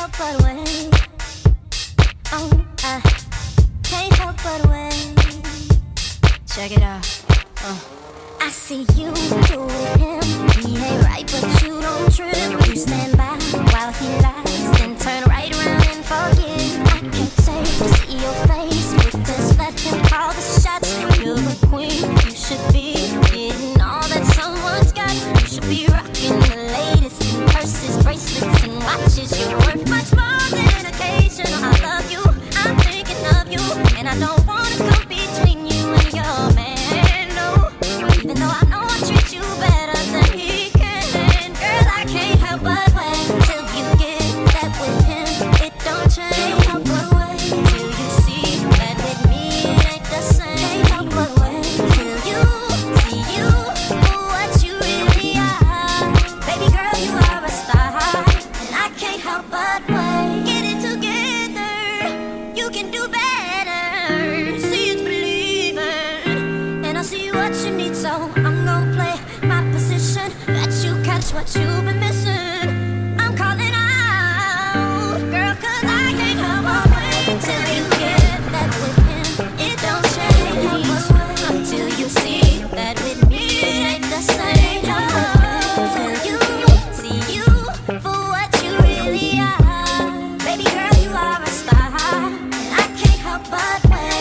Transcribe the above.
help but wait. Oh, I can't help but wait. Check it out. I see you do with him. He ain't right, but you don't trip. You stand by while he lies, then turn right around and forget. I can't take to see your face. You just let him call the shots. You're a queen. You should be getting all that someone's got. You should be rocking the latest in purses, bracelets, and watches. You're worth much more than an occasional I love you. I'm thinking of you, and I don't wanna come between you and your man. No, even though I know I treat you better than he can. Girl, I can't help but wait till you get that with him. It don't change. Help but wait till you see that with me it ain't the same. Help but wait till you see you for what you really are. Baby girl, you are a star, and I can't help but wait. Get it together, you can do better. See it's believing, and I see what you need, so I'm gonna play my position. Let you catch what you've been missing. I'm calling out, girl, 'cause I can't help but wait till you get that with him. It don't change until you see that with me it ain't the same. Till you see you for what you really are. Baby girl, you are a star, and I can't help but wait.